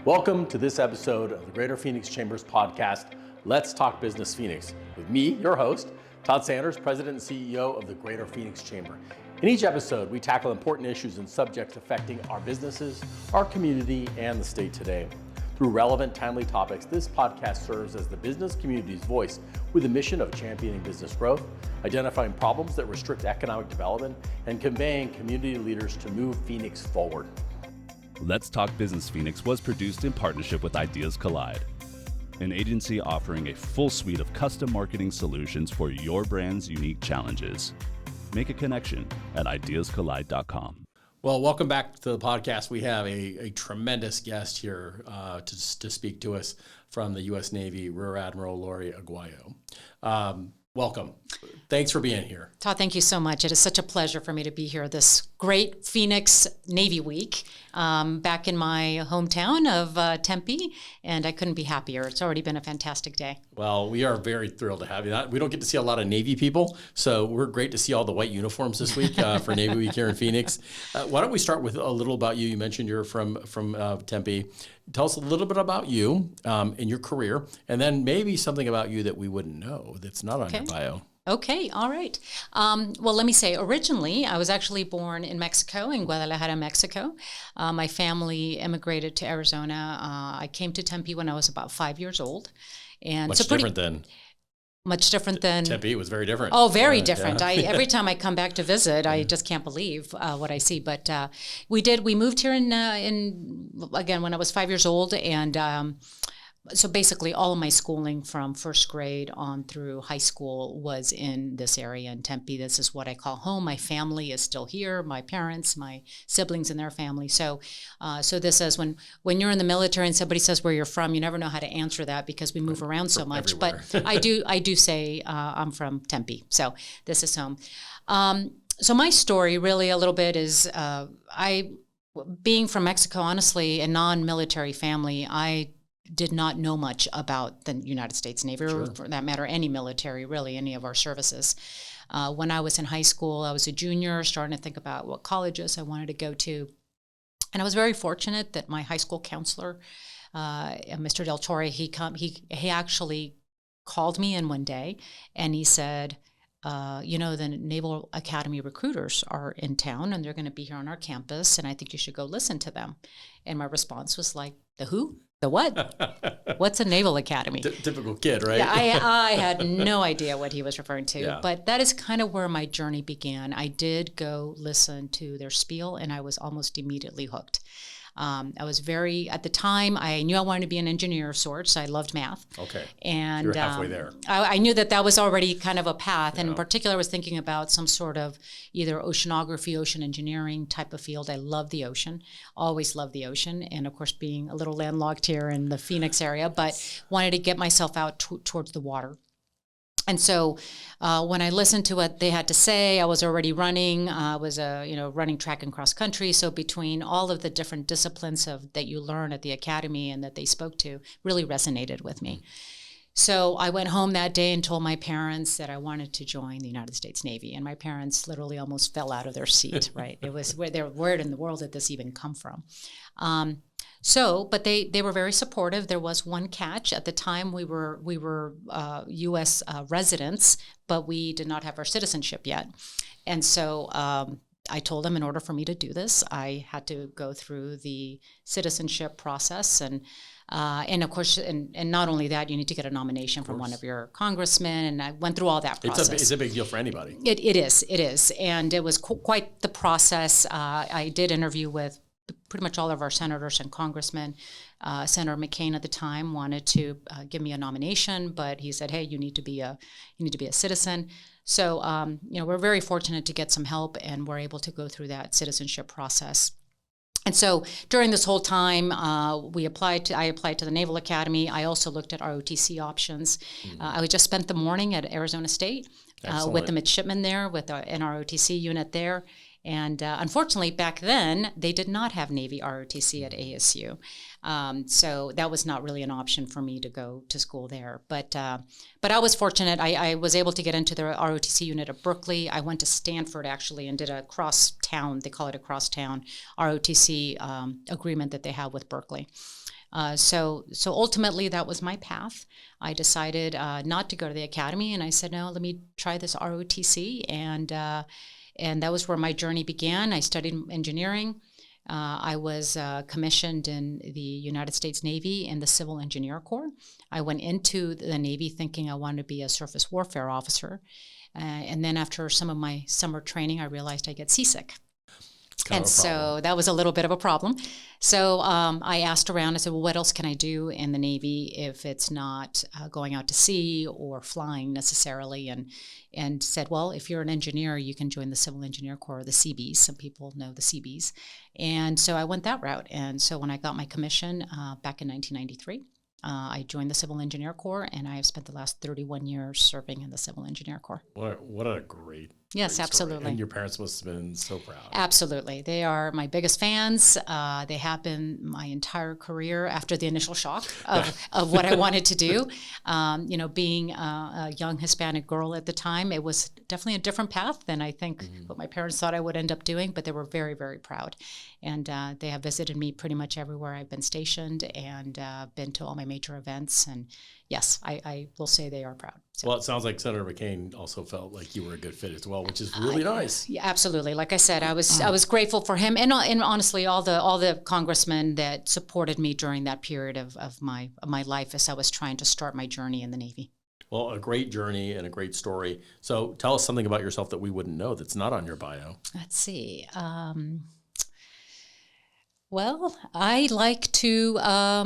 Welcome to this episode of the Greater Phoenix Chambers podcast, Let's Talk Business Phoenix, with me, your host, Todd Sanders, President and CEO of the Greater Phoenix Chamber. In each episode, we tackle important issues and subjects affecting our businesses, our community, and the state today. Through relevant, timely topics, this podcast serves as the business community's voice with the mission of championing business growth, identifying problems that restrict economic development, and conveying community leaders to move Phoenix forward. Let's Talk Business Phoenix was produced in partnership with Ideas Collide, an agency offering a full suite of custom marketing solutions for your brand's unique challenges. Make a connection at ideascollide.com. Well, welcome back to the podcast. We have a tremendous guest here to speak to us from the U.S. Navy, Rear Admiral Maria Aguayo. Welcome. Thanks for being here. Todd, thank you so much. It is such a pleasure for me to be here this great Phoenix Navy Week back in my hometown of Tempe, and I couldn't be happier. It's already been a fantastic day. Well, we are very thrilled to have you. We don't get to see a lot of Navy people, so we're great to see all the white uniforms this week for Navy Week here in Phoenix. Why don't we start with a little about you? You mentioned you're from Tempe. Tell us a little bit about you and your career, and then maybe something about you that we wouldn't know that's not on your bio. Okay, all right. Well, let me say, originally, I was actually born in Mexico, in Guadalajara, Mexico. My family immigrated to Arizona. I came to Tempe when I was about 5 years old. And Much different than Tempe. It was very different. Oh, very different. Yeah. Every time I come back to visit, I just can't believe what I see. But we moved here in again, when I was 5 years old. And so basically all of my schooling from first grade on through high school was in this area in Tempe. This is what I call home. My family is still here, my parents, my siblings and their family. So this is when you're in the military and somebody says where you're from, you never know how to answer that because we move around so much. Everywhere. But I do say I'm from Tempe. So this is home. So my story really a little bit is being from Mexico, honestly, a non-military family, I did not know much about the United States Navy, or for that matter, any military, really, any of our services. When I was in high school, I was a junior, starting to think about what colleges I wanted to go to. And I was very fortunate that my high school counselor, Mr. Del Torre, he actually called me in one day, and he said, the Naval Academy recruiters are in town, and they're going to be here on our campus, and I think you should go listen to them. And my response was like, the who? The what? What's a Naval Academy? Typical kid, right? Yeah, I had no idea what he was referring to, Yeah. But that is kind of where my journey began. I did go listen to their spiel, and I was almost immediately hooked. I was at the time, I knew I wanted to be an engineer of sorts. I loved math. Okay. And you're halfway there. I knew that was already kind of a path. And Yeah. in particular, I was thinking about some sort of either oceanography, ocean engineering type of field. I love the ocean, always loved the ocean. And of course, being a little landlocked here in the Phoenix area, but wanted to get myself out towards the water. And so when I listened to what they had to say, I was already running. I was running track and cross country. So between all of the different disciplines that you learn at the academy and that they spoke to, really resonated with me. So I went home that day and told my parents that I wanted to join the United States Navy. And my parents literally almost fell out of their seat, right? It was where in the world did this even come from? But they were very supportive. There was one catch. At the time, we were U.S. Residents, but we did not have our citizenship yet. And so I told them in order for me to do this, I had to go through the citizenship process. And of course, and not only that, you need to get a nomination from one of your congressmen. And I went through all that process. It's a big deal for anybody. It is. And it was quite the process. I did interview with pretty much all of our senators and congressmen. Senator McCain at the time wanted to give me a nomination, but he said, "Hey, you need to be a citizen." So, we're very fortunate to get some help, and we're able to go through that citizenship process. And so during this whole time, I applied to the Naval Academy. I also looked at ROTC options. I just spent the morning at Arizona State with the midshipmen there, with an ROTC unit there. And unfortunately, back then, they did not have Navy ROTC at ASU. So that was not really an option for me to go to school there. But I was fortunate. I was able to get into the ROTC unit at Berkeley. I went to Stanford, actually, and did a cross-town, they call it a cross-town ROTC agreement that they have with Berkeley. So ultimately, that was my path. I decided not to go to the academy, and I said, no, let me try this ROTC, and that was where my journey began. I studied engineering. I was commissioned in the United States Navy in the Civil Engineer Corps. I went into the Navy thinking I wanted to be a surface warfare officer. And then after some of my summer training, I realized I get seasick. And so that was a little bit of a problem. So I asked around. I said, well, what else can I do in the Navy if it's not going out to sea or flying necessarily? And said, well, if you're an engineer, you can join the Civil Engineer Corps, or the Seabees. Some people know the Seabees. And so I went that route. And so when I got my commission back in 1993, I joined the Civil Engineer Corps, and I have spent the last 31 years serving in the Civil Engineer Corps. What a great Yes, great absolutely. Story. And your parents must have been so proud. Absolutely. They are my biggest fans. They have been my entire career after the initial shock of what I wanted to do. Being a young Hispanic girl at the time, it was definitely a different path than I think what my parents thought I would end up doing, but they were very, very proud. And they have visited me pretty much everywhere I've been stationed, and been to all my major events. And yes, I will say they are proud. So. Well, it sounds like Senator McCain also felt like you were a good fit as well, which is really nice. Yeah, absolutely. Like I said, I was grateful for him, and honestly, all the congressmen that supported me during that period of my life as I was trying to start my journey in the Navy. Well, a great journey and a great story. So tell us something about yourself that we wouldn't know that's not on your bio. Let's see. Well, I like to. I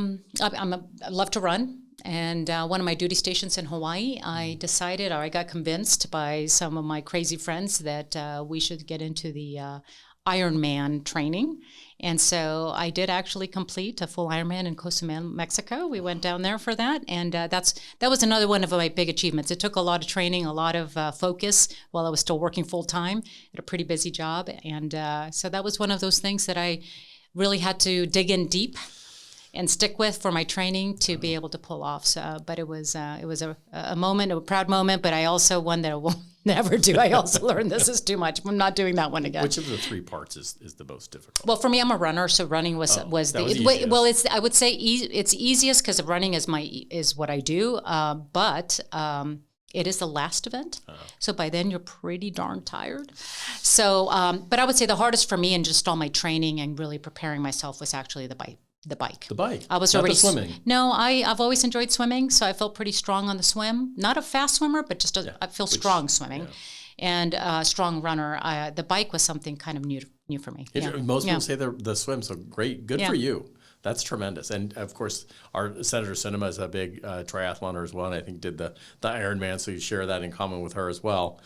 love to run. And one of my duty stations in Hawaii, I decided, or I got convinced by some of my crazy friends that we should get into the Ironman training. And so I did actually complete a full Ironman in Cozumel, Mexico. We went down there for that. And that was another one of my big achievements. It took a lot of training, a lot of focus while I was still working full time at a pretty busy job. And so that was one of those things that I really had to dig in deep and stick with for my training to be able to pull off. So, but it was a moment, a proud moment, but I also one that I will never do. I also learned this is too much. I'm not doing that one again. Which of the three parts is the most difficult? Well, for me, I'm a runner, so running was the easiest. well. I would say it's easiest because running is what I do, but. It is the last event, so by then you're pretty darn tired. So, but I would say the hardest for me in just all my training and really preparing myself was actually the bike. The bike. I was not already the swimming. No, I've always enjoyed swimming, so I felt pretty strong on the swim. Not a fast swimmer, but just I feel strong swimming, and strong runner. The bike was something kind of new for me. Most people say the swim, so great, good for you. That's tremendous. And of course, our Senator Sinema is a big triathloner as well, and I think did the Ironman, so you share that in common with her as well.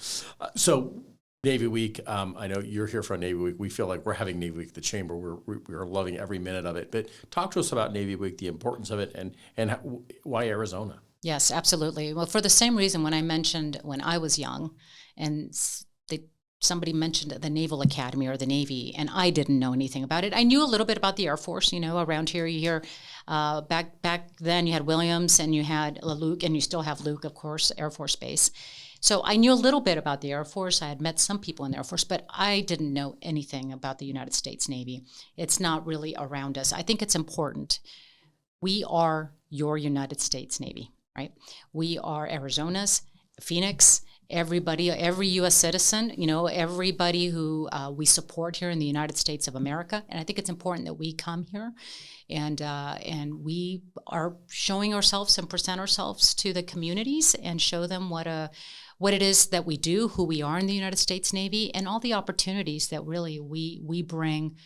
So Navy Week, I know you're here for Navy Week. We feel like we're having Navy Week at the Chamber. We're loving every minute of it. But talk to us about Navy Week, the importance of it, and why Arizona? Yes, absolutely. Well, for the same reason when I mentioned when I was young, and somebody mentioned the Naval Academy or the Navy, and I didn't know anything about it. I knew a little bit about the Air Force. Around here you hear back then you had Williams and you had Luke, and you still have Luke, of course, Air Force Base. So I knew a little bit about the Air Force. I had met some people in the Air Force, but I didn't know anything about the United States Navy. It's not really around us. I think it's important. We are your United States Navy, right? We are Arizona's, Phoenix, everybody, every U.S. citizen, everybody who we support here in the United States of America. And I think it's important that we come here and we are showing ourselves and present ourselves to the communities and show them what it is that we do, who we are in the United States Navy, and all the opportunities that really we bring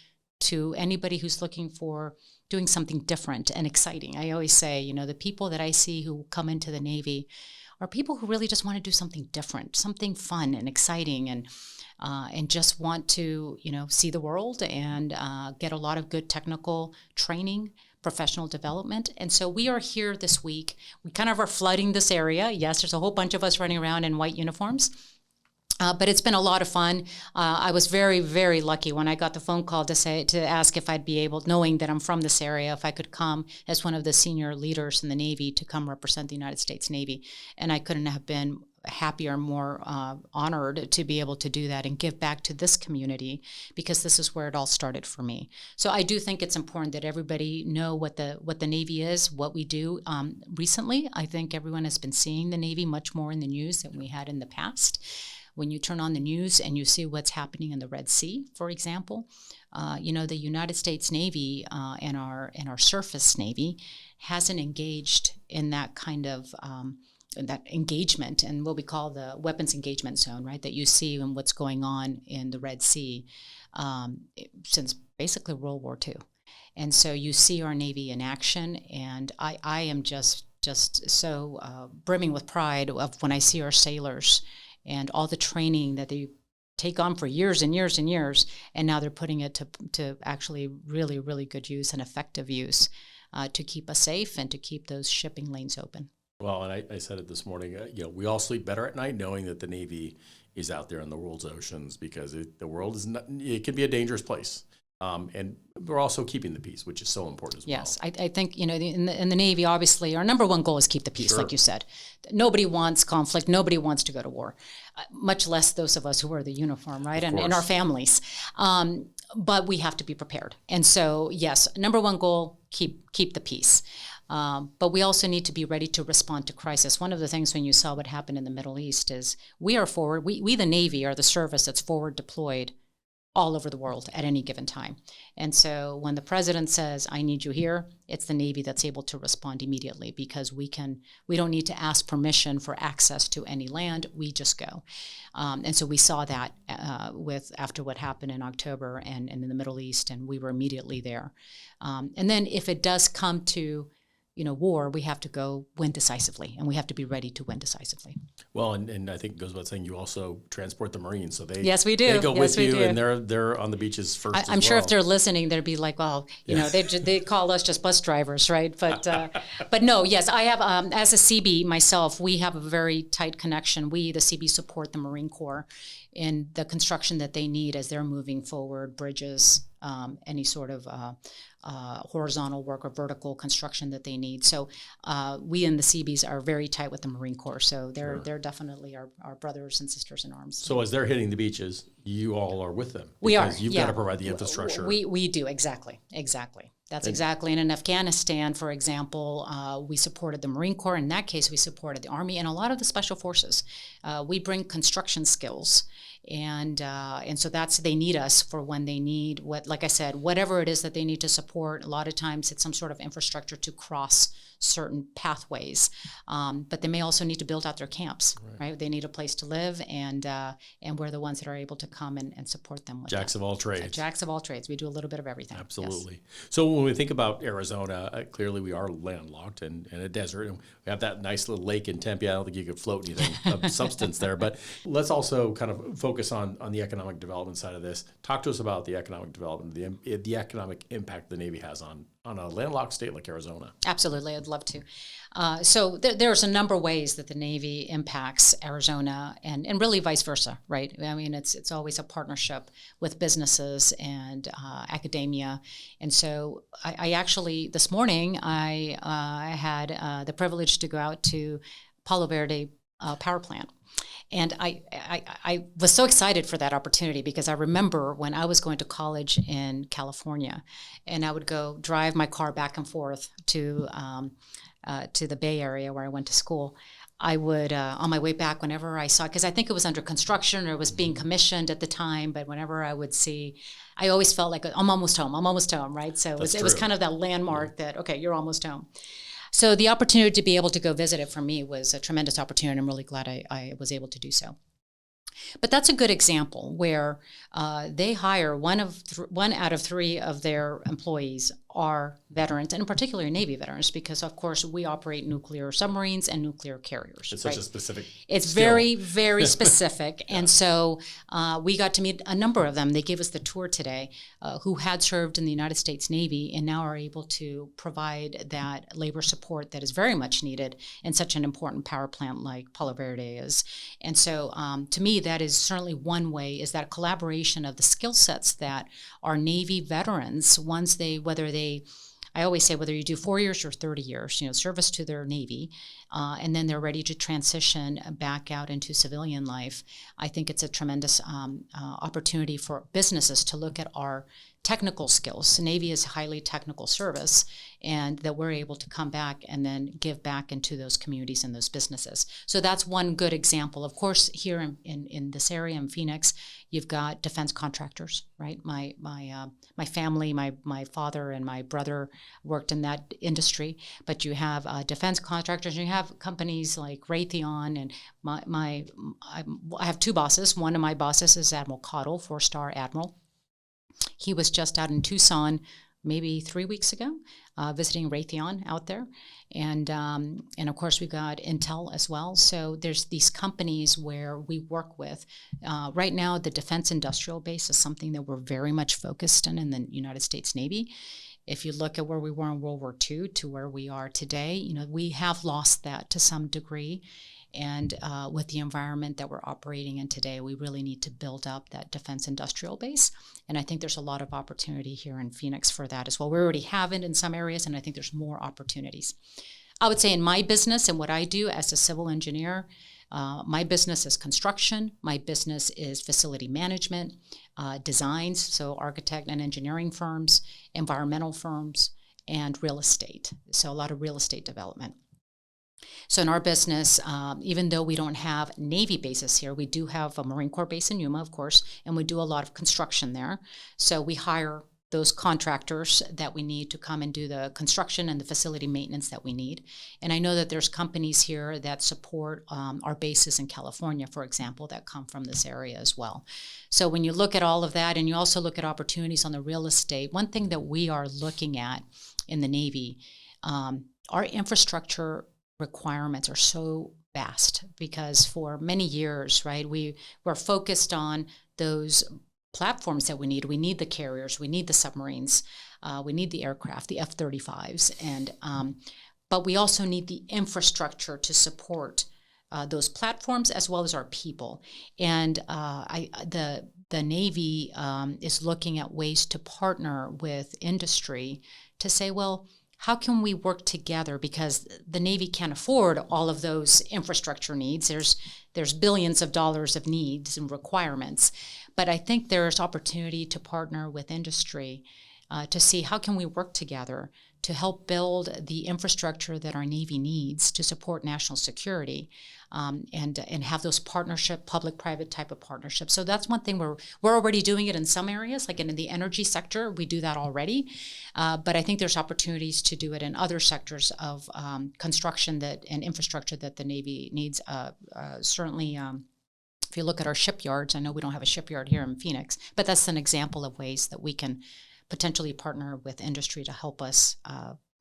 to anybody who's looking for doing something different and exciting. I always say, the people that I see who come into the Navy are people who really just want to do something different, something fun and exciting, and just want to, see the world and get a lot of good technical training, professional development. And so we are here this week. We kind of are flooding this area. Yes, there's a whole bunch of us running around in white uniforms. But it's been a lot of fun. I was very, very lucky when I got the phone call to ask if I'd be able, knowing that I'm from this area, if I could come as one of the senior leaders in the Navy to come represent the United States Navy. And I couldn't have been happier, more honored to be able to do that and give back to this community, because this is where it all started for me. So I do think it's important that everybody know what the Navy is, what we do. Recently, I think everyone has been seeing the Navy much more in the news than we had in the past. When you turn on the news and you see what's happening in the Red Sea, for example, the United States Navy and our surface Navy hasn't engaged in that kind of that engagement and what we call the weapons engagement zone, right, that you see in what's going on in the Red Sea since basically World War II. And so you see our Navy in action, and I am just so brimming with pride of when I see our sailors and all the training that they take on for years and years and years, and now they're putting it to actually really, really good use and effective use to keep us safe and to keep those shipping lanes open. Well, and I said it this morning, we all sleep better at night knowing that the Navy is out there in the world's oceans, because the world it can be a dangerous place. And we're also keeping the peace, which is so important as well. Yes, I think, in the Navy, obviously, our number one goal is keep the peace, Sure. like you said. Nobody wants conflict. Nobody wants to go to war, much less those of us who wear the uniform, right, and our families. But we have to be prepared. And so, yes, number one goal, keep the peace. But we also need to be ready to respond to crisis. One of the things when you saw what happened in the Middle East is we are forward. We the Navy are the service that's forward deployed all over the world at any given time. And so when the president says, I need you here, it's the Navy that's able to respond immediately, because we don't need to ask permission for access to any land, we just go. And so we saw that after what happened in October and in the Middle East, and we were immediately there. And then if it does come to war, we have to go win decisively, and we have to be ready to win decisively. Well, and I think it goes without saying, you also transport the Marines, so yes, we do. They go yes, with you, do. and they're on the beaches first. I'm sure if they're listening, they'd be like, well, they call us just bus drivers, right? But but no, yes, I have as a CB myself, we have a very tight connection. We, the CB, support the Marine Corps in the construction that they need as they're moving forward, bridges, any sort of horizontal work or vertical construction that they need. So we in the CBs are very tight with the Marine Corps. So they're definitely our brothers and sisters in arms. So as they're hitting the beaches, you all are with them. We are. You've got to provide the infrastructure. We do, exactly. That's exactly. And in Afghanistan, for example, we supported the Marine Corps. In that case, we supported the Army and a lot of the special forces. We bring construction skills. And so they need us for when they need like I said, whatever it is that they need to support. A lot of times it's some sort of infrastructure to cross certain pathways, but they may also need to build out their camps, right? They need a place to live, and we're the ones that are able to come and support them with Jacks that. of all trades. Jacks of all trades. We do a little bit of everything. Absolutely. Yes. So when we think about Arizona, clearly we are landlocked and a desert, and we have that nice little lake in Tempe. I don't think you could float anything of substance there, but let's also kind of focus on the economic development side of this. Talk to us about the economic development, the economic impact the Navy has on a landlocked state like Arizona. Absolutely, I'd love to. So there's a number of ways that the Navy impacts Arizona, and really vice versa, right? I mean, it's always a partnership with businesses and academia. And so I actually, this morning, I had the privilege to go out to Palo Verde power plant. And I was so excited for that opportunity, because I remember when I was going to college in California, and I would go drive my car back and forth to the Bay Area where I went to school. I would, on my way back, whenever I saw, because I think it was under construction or it was being commissioned at the time, but whenever I would see, I always felt like I'm almost home, right? So it was kind of that landmark that, okay, you're almost home. So the opportunity to be able to go visit it for me was a tremendous opportunity. I'm really glad I was able to do so. But that's a good example where they hire one out of three of their employees are veterans, and in particular Navy veterans, because of course we operate nuclear submarines and nuclear carriers. It's such a specific It's skill. very, very specific. And so we got to meet a number of them. They gave us the tour today, who had served in the United States Navy and now are able to provide that labor support that is very much needed in such an important power plant like Palo Verde is. And so to me, that is certainly one way, is that collaboration of the skill sets that our Navy veterans, whether they I always say whether you do 4 years or 30 years, service to their Navy, and then they're ready to transition back out into civilian life, I think it's a tremendous opportunity for businesses to look at our technical skills. Navy is highly technical service, and that we're able to come back and then give back into those communities and those businesses. So that's one good example. Of course, here in this area in Phoenix, you've got defense contractors, right? My family, my father and my brother worked in that industry, but you have defense contractors, and you have companies like Raytheon, and I have two bosses. One of my bosses is Admiral Cottle, 4-star Admiral. He was just out in Tucson maybe 3 weeks ago, visiting Raytheon out there. And of course, we've got Intel as well. So there's these companies where we work with. Right now, the defense industrial base is something that we're very much focused in the United States Navy. If you look at where we were in World War II to where we are today, we have lost that to some degree. And with the environment that we're operating in today, we really need to build up that defense industrial base. And I think there's a lot of opportunity here in Phoenix for that as well. We already have it in some areas, and I think there's more opportunities. I would say in my business and what I do as a civil engineer, my business is construction. My business is facility management, designs, so architect and engineering firms, environmental firms, and real estate. So a lot of real estate development. So in our business, even though we don't have Navy bases here, we do have a Marine Corps base in Yuma, of course, and we do a lot of construction there. So we hire those contractors that we need to come and do the construction and the facility maintenance that we need. And I know that there's companies here that support our bases in California, for example, that come from this area as well. So when you look at all of that, and you also look at opportunities on the real estate, one thing that we are looking at in the Navy, our infrastructure requirements are so vast, because for many years, right, we were focused on those platforms that we need. We need the carriers, we need the submarines, we need the aircraft, the F-35s, and but we also need the infrastructure to support those platforms as well as our people. And the Navy is looking at ways to partner with industry to say, well, how can we work together? Because the Navy can't afford all of those infrastructure needs. There's billions of dollars of needs and requirements. But I think there's opportunity to partner with industry to see how can we work together to help build the infrastructure that our Navy needs to support national security, and have those partnership, public-private type of partnerships. So that's one thing we're already doing it in some areas, like in the energy sector, we do that already. But I think there's opportunities to do it in other sectors of construction and infrastructure that the Navy needs. Certainly, if you look at our shipyards, I know we don't have a shipyard here in Phoenix, but that's an example of ways that we can potentially partner with industry to help us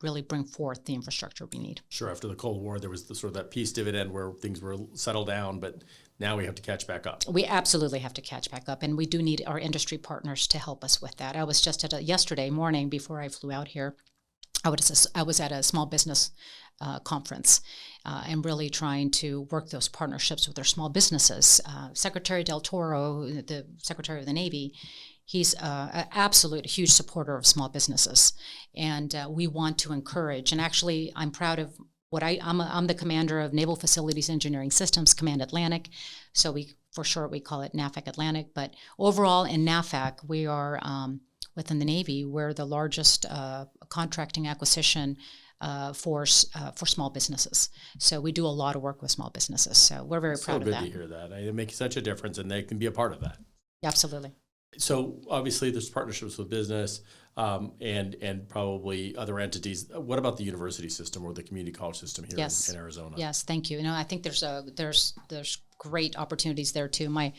really bring forth the infrastructure we need. Sure. After the Cold War, there was sort of that peace dividend where things were settled down, but now we have to catch back up. We absolutely have to catch back up, and we do need our industry partners to help us with that. I was just yesterday morning before I flew out here, I was at a small business conference and really trying to work those partnerships with our small businesses. Secretary Del Toro, the Secretary of the Navy, he's an absolute huge supporter of small businesses, and we want to encourage. And actually, I'm proud of what I'm the commander of Naval Facilities Engineering Systems, Command Atlantic. So we call it NAFAC Atlantic. But overall, in NAFAC, we are within the Navy, we're the largest contracting acquisition force for small businesses. So we do a lot of work with small businesses. So we're very proud of that. So good to hear that. It makes such a difference, and they can be a part of that. Absolutely. So obviously there's partnerships with business and probably other entities. What about the university system or the community college system here in Arizona? Yes, thank you. I think there's great opportunities there too. My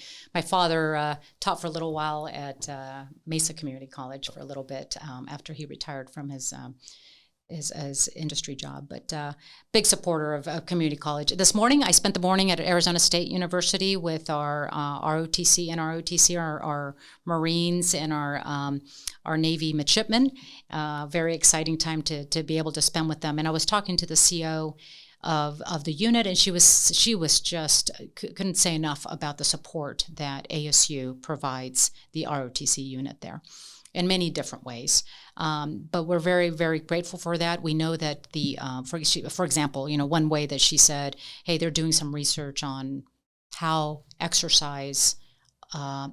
father taught for a little while at Mesa Community College for a little bit after he retired from his industry job, but big supporter of community college. This morning, I spent the morning at Arizona State University with our ROTC and ROTC, our Marines and our Navy midshipmen. Very exciting time to be able to spend with them. And I was talking to the CO of the unit, and she was just couldn't say enough about the support that ASU provides the ROTC unit there in many different ways. But we're very, very grateful for that. We know that for example, one way that she said, hey, they're doing some research on how exercise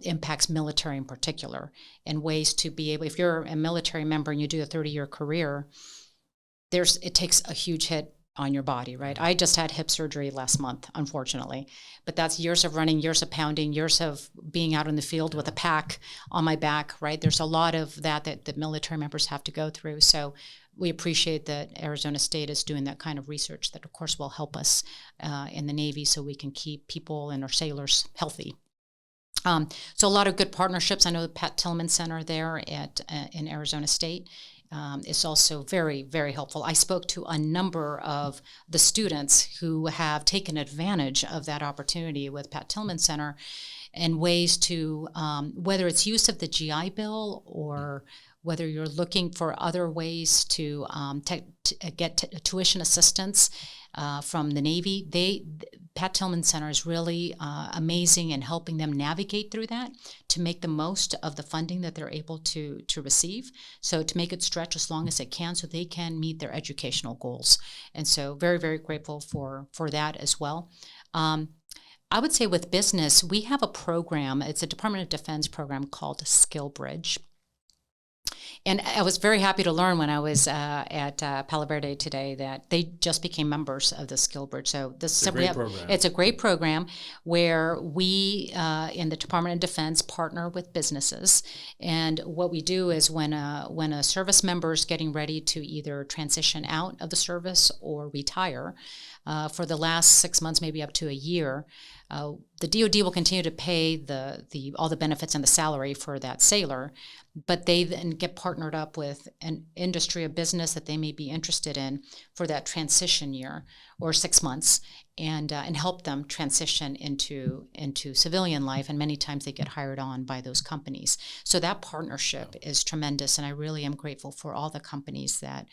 impacts military in particular, and ways to be able, if you're a military member and you do a 30-year career, it takes a huge hit on your body, right? I just had hip surgery last month, unfortunately, but that's years of running, years of pounding, years of being out in the field with a pack on my back, right? There's a lot of that the military members have to go through. So we appreciate that Arizona State is doing that kind of research that, of course, will help us in the Navy so we can keep people and our sailors healthy. So a lot of good partnerships. I know the Pat Tillman Center there in Arizona State is also very, very helpful. I spoke to a number of the students who have taken advantage of that opportunity with Pat Tillman Center, and ways to, whether it's use of the GI Bill or whether you're looking for other ways to get tuition assistance from the Navy. Pat Tillman Center is really amazing in helping them navigate through that to make the most of the funding that they're able to receive. So to make it stretch as long as it can so they can meet their educational goals. And so very, very grateful for that as well. I would say with business, we have a program. It's a Department of Defense program called Skill Bridge. And I was very happy to learn when I was at Palo Verde today that they just became members of the Skill Bridge. So it's a great program where we in the Department of Defense partner with businesses. And what we do is when a service member is getting ready to either transition out of the service or retire, for the last 6 months, maybe up to a year, the DoD will continue to pay all the benefits and the salary for that sailor, but they then get partnered up with an industry, a business that they may be interested in for that transition year or 6 months, and help them transition into civilian life. And many times they get hired on by those companies. So that partnership is tremendous, and I really am grateful for all the companies that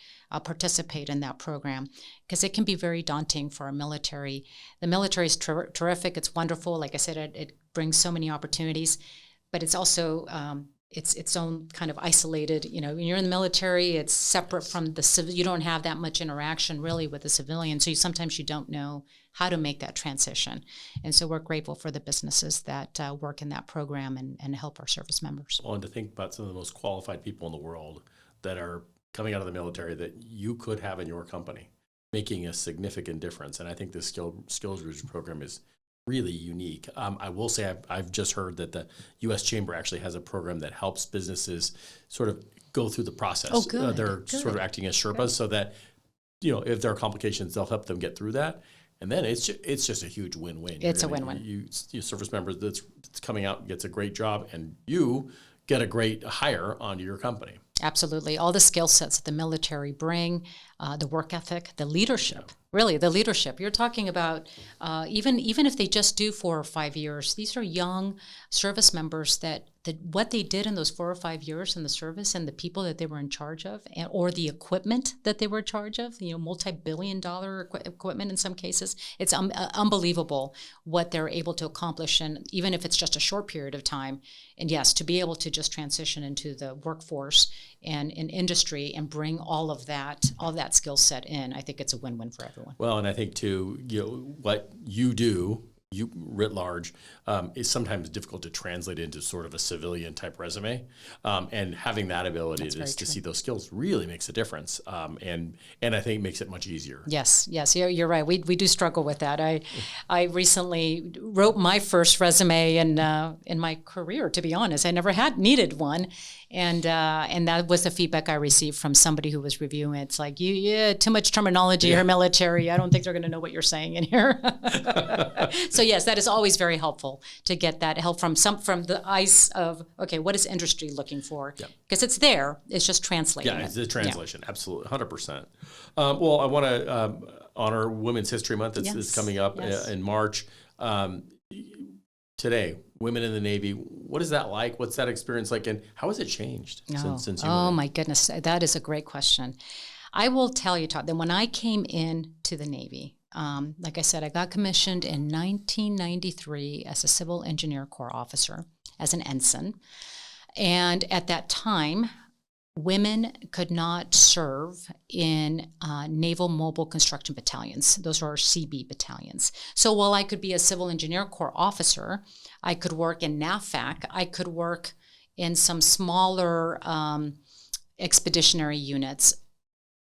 participate in that program, because it can be very daunting for our military. The military is terrific. It's wonderful. Like I said, it brings so many opportunities, but it's also its own kind of isolated. When you're in the military, it's separate from the civil. You don't have that much interaction really with the civilian, so sometimes you don't know how to make that transition. And so we're grateful for the businesses that work in that program and help our service members. Well, and to think about some of the most qualified people in the world that are coming out of the military that you could have in your company, making a significant difference. And I think the Skills Bridge program is really unique. I will say I've just heard that the U.S. Chamber actually has a program that helps businesses sort of go through the process. Oh, good. They're sort of acting as Sherpas so that, if there are complications, they'll help them get through that. And then it's just a huge win-win. It's a win-win. You service member that's coming out gets a great job, and you get a great hire onto your company. Absolutely. All the skill sets that the military bring, the work ethic, the leadership, really the leadership. You're talking about even if they just do 4 or 5 years, these are young service members that what they did in those 4 or 5 years in the service and the people that they were in charge of, or the equipment that they were in charge of, multi-billion-dollar equipment in some cases. It's unbelievable what they're able to accomplish, and even if it's just a short period of time. And yes, to be able to just transition into the workforce and in industry and bring all of that skill set in, I think it's a win-win for everyone. Well, and I think too, what you do, you writ large, is sometimes difficult to translate into sort of a civilian type resume, and having that ability to see those skills really makes a difference, and I think makes it much easier. Yes, you're right. We do struggle with that. I recently wrote my first resume in my career. To be honest, I never had needed one, and that was the feedback I received from somebody who was reviewing it. It's like, too much terminology here, military. I don't think they're going to know what you're saying in here. So yes, that is always very helpful to get that help from the eyes of, okay, what is industry looking for? Because it's there. It's just translating. Yeah, it's the translation. Absolutely, 100%. Well, I want to honor Women's History Month. It's coming up in March. Today, women in the Navy, what is that like? What's that experience like? And how has it changed since you were? Oh, my goodness. That is a great question. I will tell you, Todd, that when I came in to the Navy, Like I said, I got commissioned in 1993 as a Civil Engineer Corps officer, as an ensign. And at that time, women could not serve in Naval Mobile Construction Battalions. Those are our CB battalions. So while I could be a Civil Engineer Corps officer, I could work in NAVFAC, I could work in some smaller expeditionary units.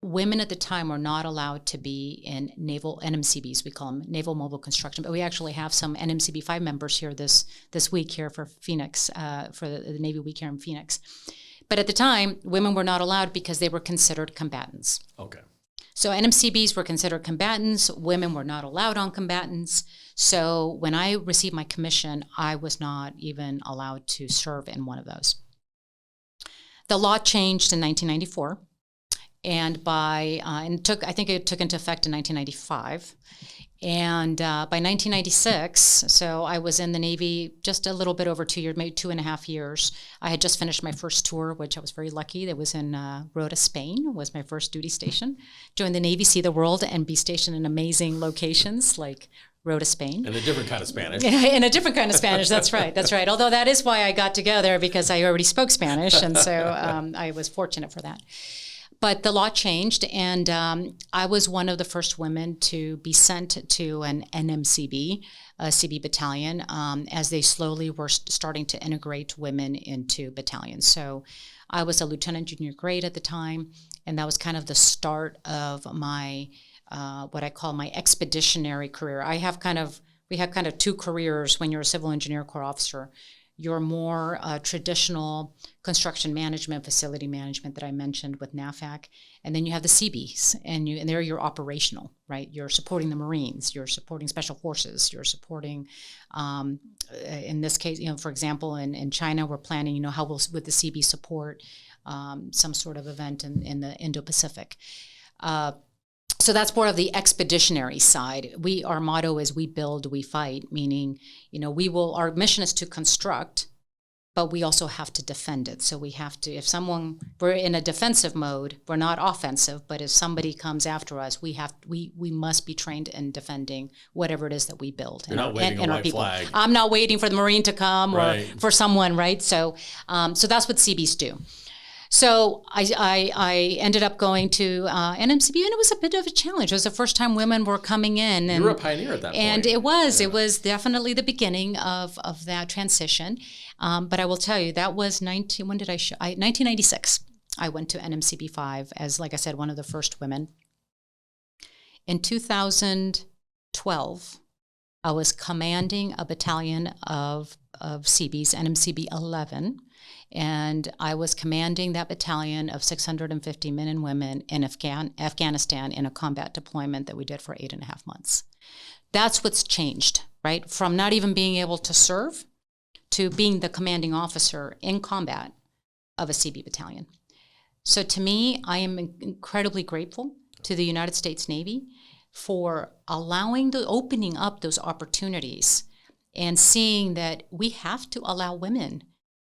Women at the time were not allowed to be in naval NMCBs, we call them Naval Mobile Construction, but we actually have some NMCB 5 members here this week here for Phoenix, for the Navy Week here in Phoenix. But at the time, women were not allowed because they were considered combatants. Okay. So NMCBs were considered combatants, women were not allowed on combatants. So when I received my commission, I was not even allowed to serve in one of those. The law changed in 1994. And I think it took into effect in 1995. And by 1996, so I was in the Navy just a little bit over 2 years, maybe 2.5 years. I had just finished my first tour, which I was very lucky. That was in Rota, Spain, was my first duty station. Join the Navy, see the world, and be stationed in amazing locations like Rota, Spain. In a different kind of Spanish. In a different kind of Spanish, that's right, that's right. Although that is why I got together, because I already spoke Spanish, and so I was fortunate for that. But the law changed, and I was one of the first women to be sent to an NMCB, a CB battalion, as they slowly were starting to integrate women into battalions. So I was a lieutenant junior grade at the time, and that was kind of the start of my, what I call my expeditionary career. We have kind of two careers when you're a Civil Engineer Corps officer. Your more traditional construction management, facility management that I mentioned with NAVFAC, and then you have the CBs, and there you're operational, right? You're supporting the Marines, you're supporting Special Forces, you're supporting, in this case, for example, in China, we're planning, how would the CB support some sort of event in the Indo-Pacific. So that's more of the expeditionary side. Our motto is we build, we fight, meaning, our mission is to construct, but we also have to defend it. So we have to, we're in a defensive mode, we're not offensive, but if somebody comes after us, we must be trained in defending whatever it is that we build. You're not waving a white flag. I'm not waiting for the Marine to come right. or for someone, right? So that's what CBs do. So I ended up going to NMCB, and it was a bit of a challenge. It was the first time women were coming in. And, you were a pioneer at that point. And it was definitely the beginning of that transition. But I will tell you, that was 1996. I went to NMCB 5 as, like I said, one of the first women. In 2012, I was commanding a battalion of CBs, NMCB 11, and I was commanding that battalion of 650 men and women in Afghanistan in a combat deployment that we did for 8.5 months. That's what's changed, right? From not even being able to serve to being the commanding officer in combat of a CB battalion. So to me, I am incredibly grateful to the United States Navy for opening up those opportunities and seeing that we have to allow women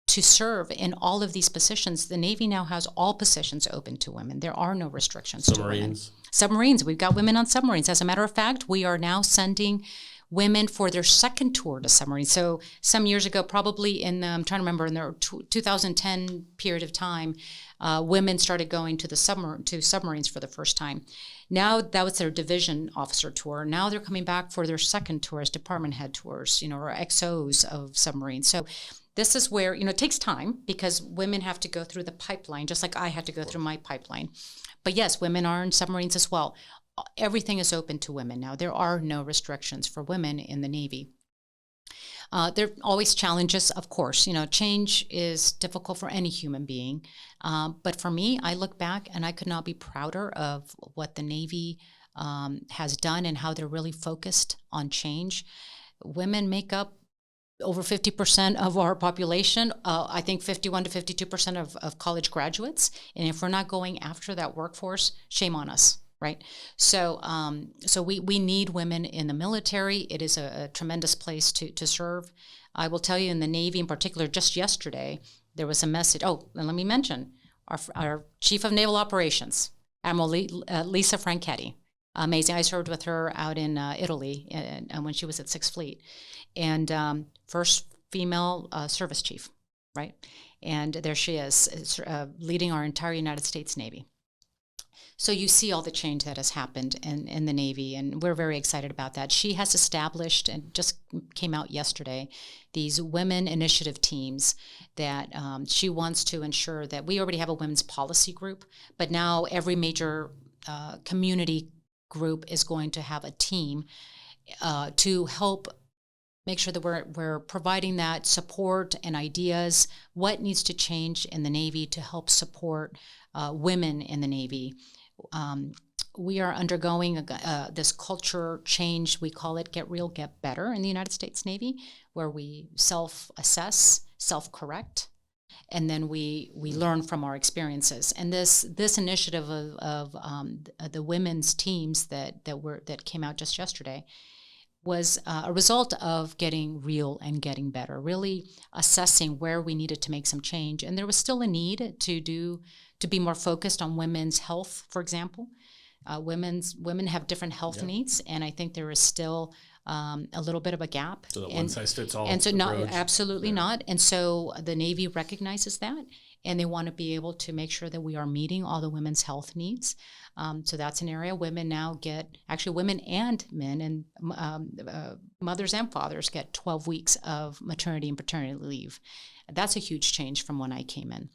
to serve in all of these positions. The Navy now has all positions open to women. There are no restrictions to women. Submarines. We've got women on submarines. As a matter of fact, we are now sending women for their second tour to submarines. So some years ago, probably I'm trying to remember, in the 2010 period of time, women started going to submarines for the first time. Now that was their division officer tour. Now they're coming back for their second tour as department head tours, or XOs of submarines. So this is where, it takes time because women have to go through the pipeline, just like I had to go through my pipeline. But yes, women are in submarines as well. Everything is open to women now. There are no restrictions for women in the Navy. There are always challenges, of course. Change is difficult for any human being. But for me, I look back and I could not be prouder of what the Navy has done and how they're really focused on change. Women make up over 50% of our population, I think 51 to 52% of college graduates. And if we're not going after that workforce, shame on us, right? So we need women in the military. It is a tremendous place to serve. I will tell you, in the Navy in particular, just yesterday, there was a message. Oh, and let me mention, our Chief of Naval Operations, Admiral Lisa Franchetti, Amazing. I served with her out in Italy and when she was at Sixth Fleet, and first female service chief, right? And there she is, leading our entire United States Navy. So you see all the change that has happened in the Navy, and we're very excited about that. She has established, and just came out yesterday, these women initiative teams that she wants to ensure that we already have a women's policy group, but now every major community group is going to have a team to help make sure that we're providing that support and ideas, what needs to change in the Navy to help support women in the Navy. We are undergoing this culture change. We call it Get Real, Get Better in the United States Navy, where we self-assess, self-correct, and then we learn from our experiences. And this initiative of the women's teams that came out just yesterday was a result of getting real and getting better, really assessing where we needed to make some change. And there was still a need to be more focused on women's health, for example. Women have different health needs, and I think there is still a little bit of a gap. So that one size fits all. And so absolutely not. And so the Navy recognizes that, and they want to be able to make sure that we are meeting all the women's health needs. So that's an area women now get, actually women and men and mothers and fathers get 12 weeks of maternity and paternity leave. That's a huge change from when I came in.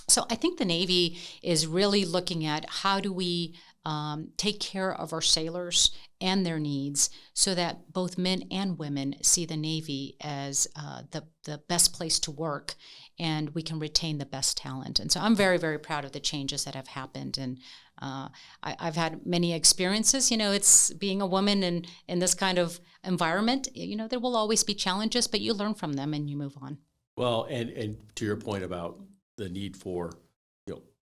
So I think the Navy is really looking at how do we take care of our sailors and their needs so that both men and women see the Navy as the best place to work, and we can retain the best talent. And so I'm very, very proud of the changes that have happened. And I've had many experiences. It's being a woman in this kind of environment, there will always be challenges, but you learn from them and you move on. Well, and to your point about the need for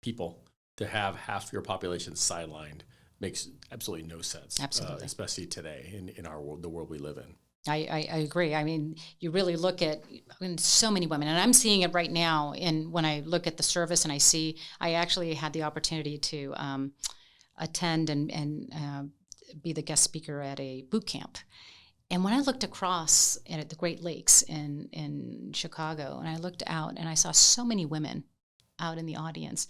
people to have half your population sidelined makes absolutely no sense. Absolutely. Especially today in our world, the world we live in. I agree. I mean, you really look at so many women, and I'm seeing it right now. When I look at the service, and I actually had the opportunity to attend and be the guest speaker at a boot camp. And when I looked across at the Great Lakes in Chicago, and I looked out, and I saw so many women out in the audience,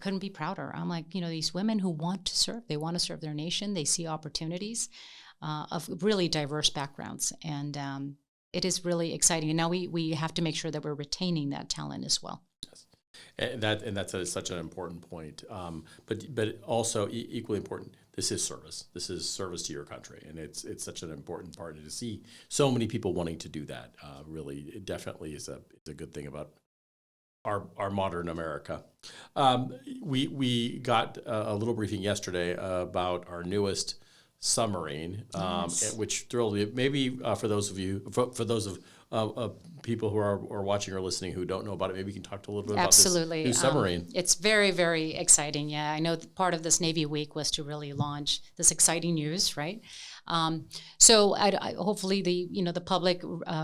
couldn't be prouder. I'm like, these women who want to serve, they want to serve their nation. They see opportunities of really diverse backgrounds, and it is really exciting. And now we have to make sure that we're retaining that talent as well. Yes. And that's such an important point. But also equally important, this is service. This is service to your country, and it's such an important part. And to see so many people wanting to do that, really, it definitely is a good thing about our modern America. We got a little briefing yesterday about our newest submarine, Yes. which thrilled me. Maybe for those of you, for those of people who are watching or listening who don't know about it, maybe you can talk a little bit about this new submarine. It's very, very exciting. Yeah, I know that part of this Navy Week was to really launch this exciting news, right? So hopefully the public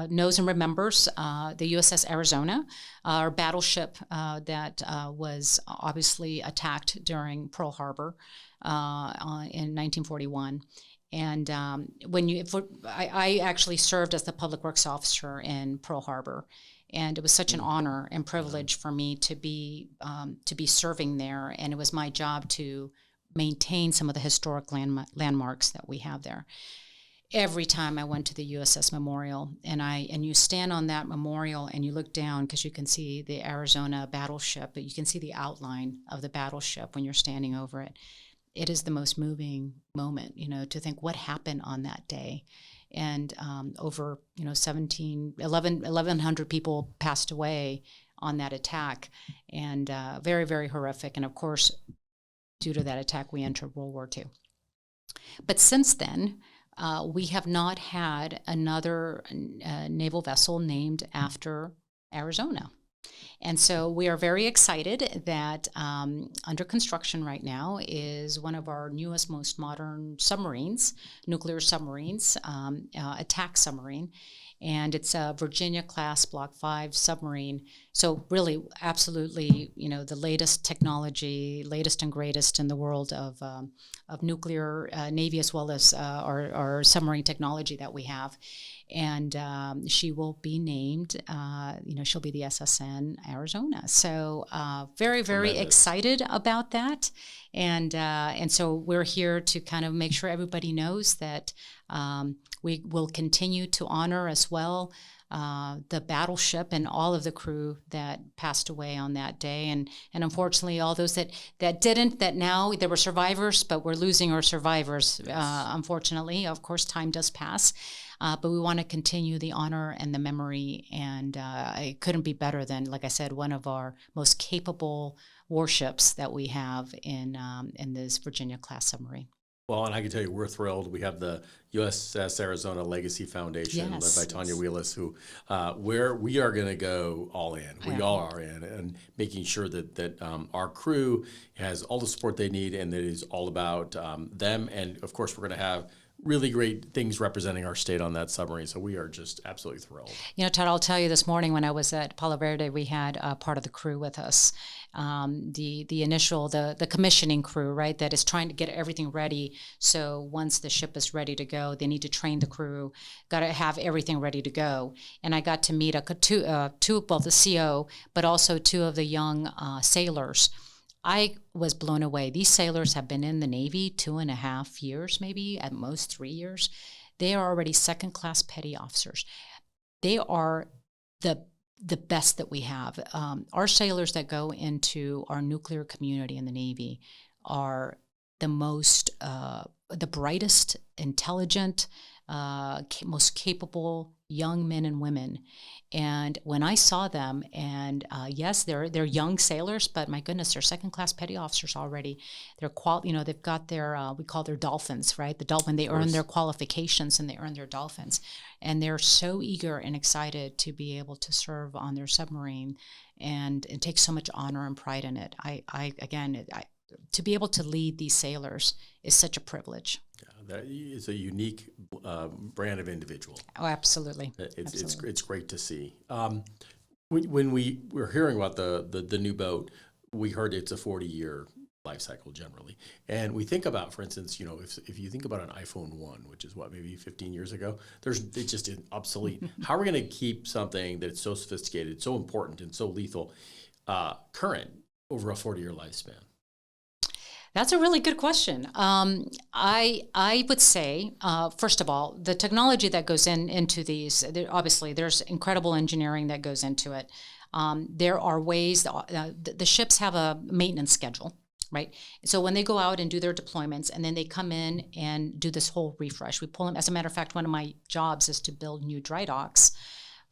knows and remembers the USS Arizona, our battleship that was obviously attacked during Pearl Harbor in 1941. And I actually served as the public works officer in Pearl Harbor, and it was such an honor and privilege for me to be serving there. And it was my job to maintain some of the historic landmarks that we have there. Every time I went to the USS Memorial, and you stand on that memorial and you look down, because you can see the Arizona battleship, but you can see the outline of the battleship when you're standing over it. It is the most moving moment, to think what happened on that day. And over, 1,100 people passed away on that attack, and very, very horrific. And of course, due to that attack, we entered World War II. But since then, we have not had another naval vessel named after Arizona. And so we are very excited that under construction right now is one of our newest, most modern submarines, nuclear submarines, attack submarine. and it's a Virginia-class Block 5 submarine. So really, absolutely, the latest technology, latest and greatest in the world of nuclear Navy, as well as our submarine technology that we have. And she will be named, she'll be the SSN Arizona. So very, very excited about that. And so we're here to kind of make sure everybody knows that we will continue to honor as well the battleship and all of the crew that passed away on that day. And unfortunately, all those that didn't, that now there were survivors, but we're losing our survivors, unfortunately. Of course, time does pass. But we want to continue the honor and the memory, and it couldn't be better than, like I said, one of our most capable warships that we have in this Virginia-class submarine. Well, and I can tell you, we're thrilled. We have the USS Arizona Legacy Foundation, led by Tanya Wheelis, who where we are going to go all in. We all are in, and making sure that our crew has all the support they need, and that it is all about them. And of course, we're going to have really great things representing our state on that submarine. So we are just absolutely thrilled. Todd, I'll tell you, this morning when I was at Palo Verde, we had part of the crew with us. The initial, the commissioning crew, right, that is trying to get everything ready. So once the ship is ready to go, they need to train the crew, got to have everything ready to go. And I got to meet the CO, but also two of the young sailors. I was blown away. These sailors have been in the Navy 2.5 years, maybe at most 3 years. They are already second-class petty officers. They are the best that we have. Our sailors that go into our nuclear community in the Navy are the most, the brightest, intelligent, most capable young men and women. And when I saw them, and yes, they're young sailors, but my goodness, they're second-class petty officers already. They're they've got their we call their dolphins, right? The dolphin, they earn their qualifications and they earn their dolphins, and they're so eager and excited to be able to serve on their submarine, and take so much honor and pride in it. To be able to lead these sailors is such a privilege. That is a unique brand of individual. Oh, absolutely. It's great to see. When we were hearing about the new boat, we heard it's a 40-year life cycle generally. And we think about, for instance, if you think about an iPhone 1, which is maybe 15 years ago, it just is obsolete. How are we going to keep something that's so sophisticated, so important, and so lethal current over a 40-year lifespan? That's a really good question. I would say, first of all, the technology that goes into these, obviously there's incredible engineering that goes into it. There are ways, the ships have a maintenance schedule, right? So when they go out and do their deployments, and then they come in and do this whole refresh, we pull them. As a matter of fact, one of my jobs is to build new dry docks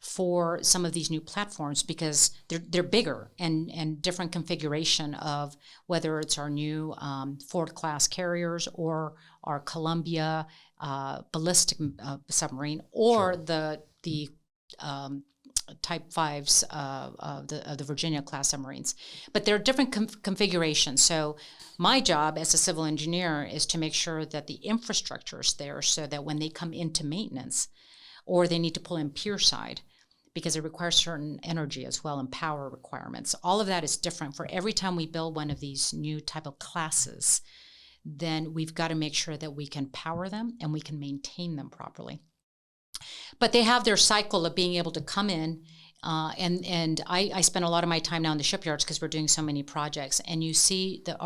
for some of these new platforms, because they're bigger and different configuration of whether it's our new Ford-class carriers or our Columbia ballistic submarine, or the Type 5s of the Virginia-class submarines. But there are different configurations. So my job as a civil engineer is to make sure that the infrastructure is there, so that when they come into maintenance, or they need to pull in pier side, because it requires certain energy as well and power requirements. All of that is different. For every time we build one of these new type of classes, then we've got to make sure that we can power them and we can maintain them properly. But they have their cycle of being able to come in, and I spend a lot of my time now in the shipyards because we're doing so many projects, and you see that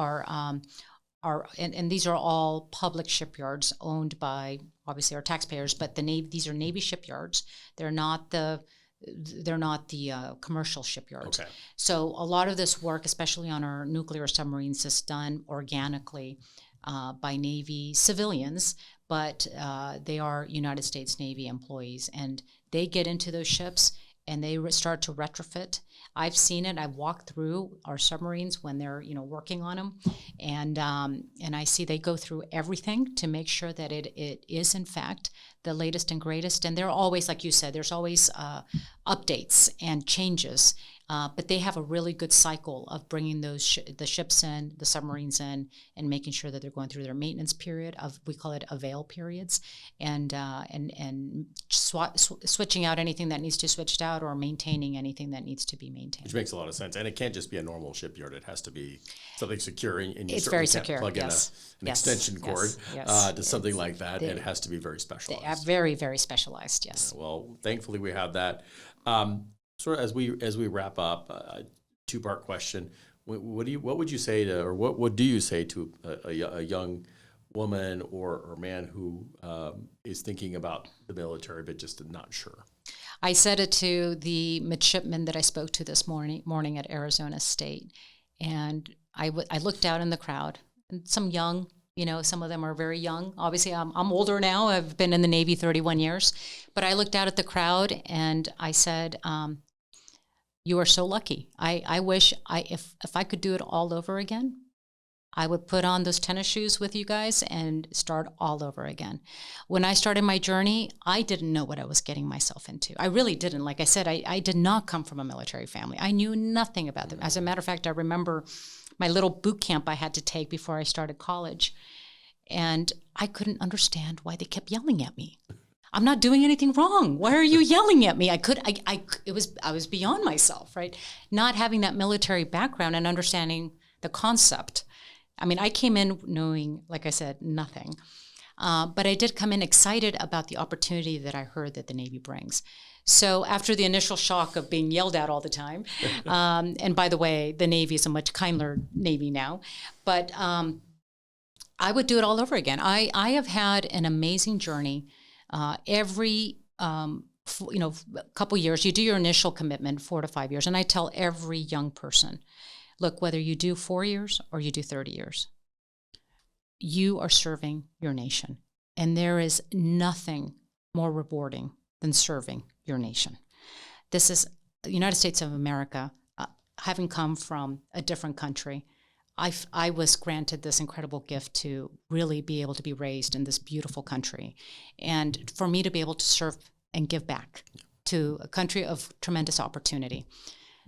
and these are all public shipyards owned by obviously our taxpayers, but these are Navy shipyards. They're not the commercial shipyards. Okay. So a lot of this work, especially on our nuclear submarines, is done organically by Navy civilians, but they are United States Navy employees, and they get into those ships and they start to retrofit. I've seen it. I've walked through our submarines when they're working on them, and I see they go through everything to make sure that it is in fact the latest and greatest. And they're always, like you said, there's always updates and changes. But they have a really good cycle of bringing those the ships in, the submarines in, and making sure that they're going through their maintenance period of, we call it avail periods, and switching out anything that needs to switched out, or maintaining anything that needs to be maintained. Which makes a lot of sense. And it can't just be a normal shipyard. It has to be something secure, and you It's certainly very can't secure, plug in yes. an Yes, extension cord yes. to something like that. It has to be very They specialized. are very, very specialized, yes. Well, thankfully we have that. Sort of as we wrap up, a two-part question. What would you say to, or what do you say to a young woman or man who is thinking about the military but just not sure? I said it to the midshipmen that I spoke to this morning at Arizona State, and I looked out in the crowd, and some young, some of them are very young. Obviously, I'm older now. I've been in the Navy 31 years, but I looked out at the crowd and I said, "You are so lucky. I wish if I could do it all over again, I would put on those tennis shoes with you guys and start all over again." When I started my journey, I didn't know what I was getting myself into. I really didn't. Like I said, I did not come from a military family. I knew nothing about them. As a matter of fact, I remember my little boot camp I had to take before I started college, and I couldn't understand why they kept yelling at me. I'm not doing anything wrong. Why are you yelling at me? I was beyond myself, right? Not having that military background and understanding the concept. I mean, I came in knowing, like I said, nothing. But I did come in excited about the opportunity that I heard that the Navy brings. So after the initial shock of being yelled at all the time, and by the way, the Navy is a much kinder Navy now, but I would do it all over again. I have had an amazing journey. Every couple years, you do your initial commitment, 4 to 5 years, and I tell every young person, look, whether you do 4 years or you do 30 years, you are serving your nation. And there is nothing more rewarding than serving your nation. This is the United States of America. Having come from a different country, I was granted this incredible gift to really be able to be raised in this beautiful country. And for me to be able to serve and give back to a country of tremendous opportunity.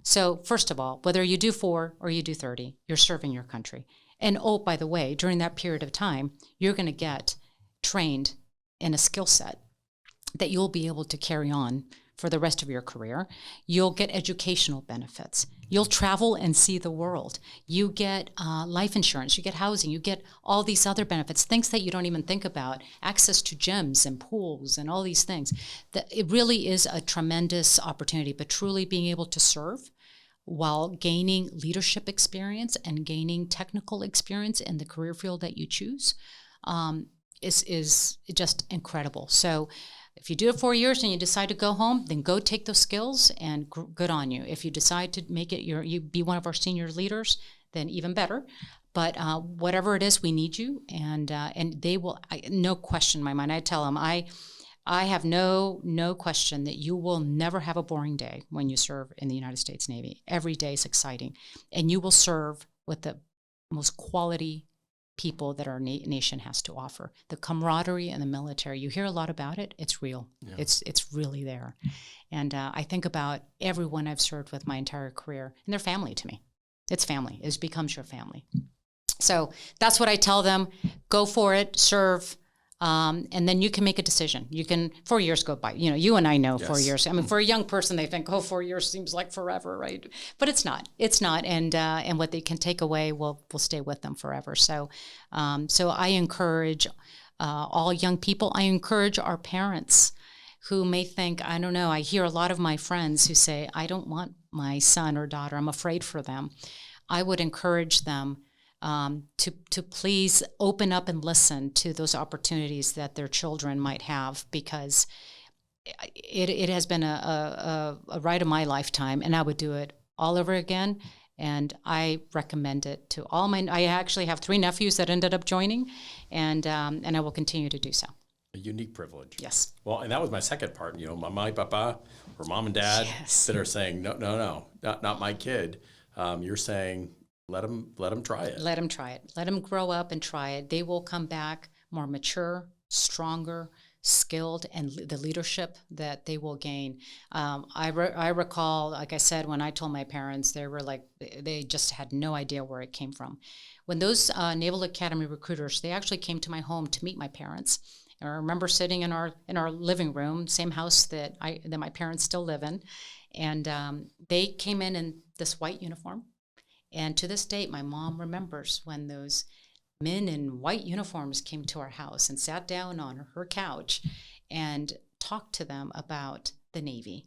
So first of all, whether you do 4 or you do 30, you're serving your country. And oh, by the way, during that period of time, you're going to get trained in a skill set that you'll be able to carry on for the rest of your career. You'll get educational benefits. You'll travel and see the world. You get life insurance, you get housing, you get all these other benefits, things that you don't even think about, access to gyms and pools and all these things. It really is a tremendous opportunity, but truly being able to serve while gaining leadership experience and gaining technical experience in the career field that you choose is just incredible. So if you do it 4 years and you decide to go home, then go take those skills and good on you. If you decide to make it you be one of our senior leaders, then even better. But whatever it is, we need you, and they will. No question in my mind. I tell them I have no question that you will never have a boring day when you serve in the United States Navy. Every day is exciting, and you will serve with the most quality people that our nation has to offer. The camaraderie in the military, you hear a lot about it. It's real. Yeah. It's really there. And I think about everyone I've served with my entire career, and they're family to me. It's family. It becomes your family. So that's what I tell them. Go for it, serve, and then you can make a decision. You can, 4 years go by. You and I know. Yes. 4 years. I mean, for a young person, they think, 4 years seems like forever, right? But it's not. It's not. And what they can take away will stay with them forever. So, so I encourage all young people. I encourage our parents who may think, I don't know. I hear a lot of my friends who say, I don't want my son or daughter. I'm afraid for them. I would encourage them to please open up and listen to those opportunities that their children might have, because it has been a ride of my lifetime, and I would do it all over again. And I recommend it to all I actually have 3 nephews that ended up joining, and I will continue to do so. A unique privilege. Yes. Well, and that was my second part. My papa or mom and dad that are saying, no, not my kid. You're saying, let them try it. Let them try it. Let them grow up and try it. They will come back more mature, stronger, skilled, and the leadership that they will gain. I recall, like I said, when I told my parents, they were like, they just had no idea where it came from. When those Naval Academy recruiters, they actually came to my home to meet my parents. And I remember sitting in our living room, same house that my parents still live in, and they came in this white uniform. And to this date, my mom remembers when those men in white uniforms came to our house and sat down on her couch and talked to them about the Navy.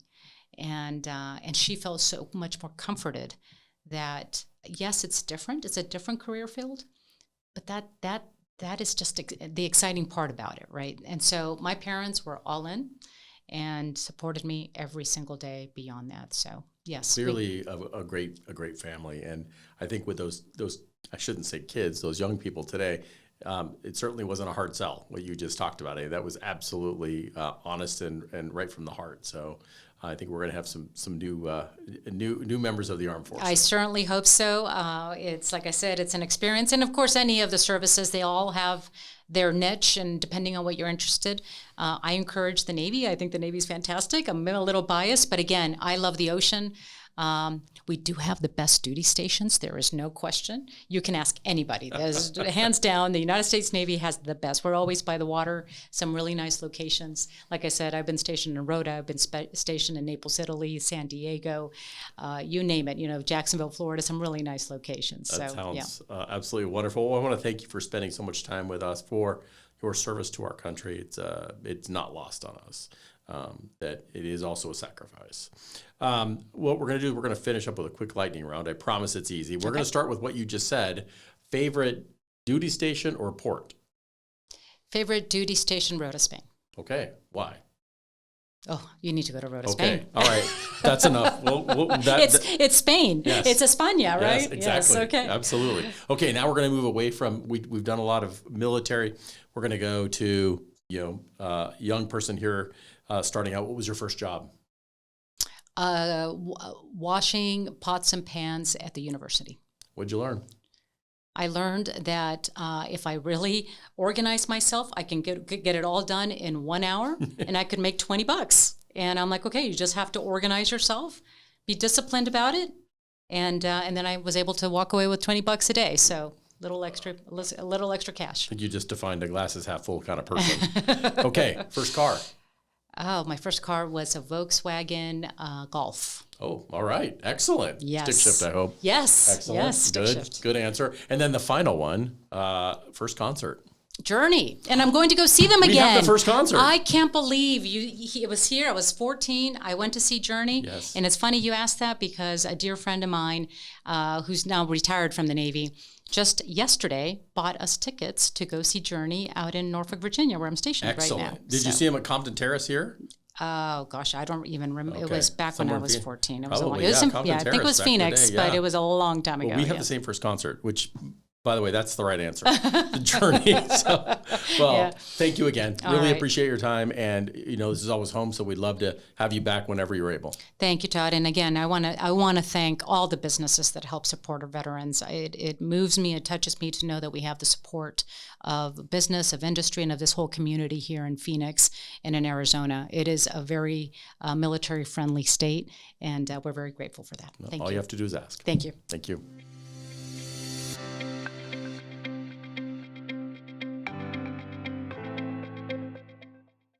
And she felt so much more comforted that, yes, it's different. It's a different career field, but that is just the exciting part about it, right? And so my parents were all in and supported me every single day beyond that. So yes, clearly a great family. And I think with those I shouldn't say kids, those young people today, it certainly wasn't a hard sell what you just talked about. That was absolutely honest and right from the heart. So I think we're going to have some new members of the Armed Forces. I certainly hope so. It's like I said, it's an experience, and of course, any of the services, they all have their niche, and depending on what you're interested, I encourage the Navy. I think the Navy's fantastic. I'm a little biased, but again, I love the ocean. We do have the best duty stations. There is no question. You can ask anybody. There's, hands down, the United States Navy has the best. We're always by the water, some really nice locations. Like I said, I've been stationed in Rota. I've been stationed in Naples, Italy, San Diego, you name it, Jacksonville, Florida, some really nice locations. That sounds absolutely wonderful. Well, I want to thank you for spending so much time with us, for your service to our country. It's not lost on us. That it is also a sacrifice. What we're going to do, we're going to finish up with a quick lightning round. I promise it's easy. We're going to start with what you just said. Favorite duty station or port? Favorite duty station, Rota, Spain. Okay. Why? Oh, you need to go to Rota, Spain. Okay. All right. That's enough. It's Spain. Yes. It's España, right? Yes, exactly. Yes, okay. Absolutely. Okay. Now we're going to move away from, we've done a lot of military. We're going to go to, young person here starting out. What was your first job? Washing pots and pans at the university. What'd you learn? I learned that if I really organize myself, I can get it all done in 1 hour, and I could make $20. And I'm like, okay, you just have to organize yourself, be disciplined about it, and then I was able to walk away with $20 a day. So a little extra cash. I think you just defined a glass is half full kind of person. Okay, first car. Oh, my first car was a Volkswagen Golf. Oh, all right. Excellent. Yes. Stick shift, I hope. Yes. Excellent. Yes, stick shift. Good answer. And then the final one, first concert. Journey. And I'm going to go see them again. We have the first concert. I can't believe it was here. I was 14. I went to see Journey. Yes. And it's funny you asked that because a dear friend of mine who's now retired from the Navy just yesterday bought us tickets to go see Journey out in Norfolk, Virginia, where I'm stationed right now. Did you see him at Compton Terrace here? Oh gosh, I don't even remember. Okay. It was back Somewhere when I was 14. It was probably, I think Compton it Terrace was back in the Phoenix, day, but it was a long time ago. Well, we have the same first concert, which, by the way, that's the right answer. The Journey. Thank you again. Really appreciate your time. And, this is always home, so we'd love to have you back whenever you're able. Thank you, Todd. And again, I want to thank all the businesses that help support our veterans. It moves me, it touches me to know that we have the support of business, of industry, and of this whole community here in Phoenix and in Arizona. It is a very military-friendly state, and we're very grateful for that. Thank you. All you have to do is ask. Thank you. Thank you.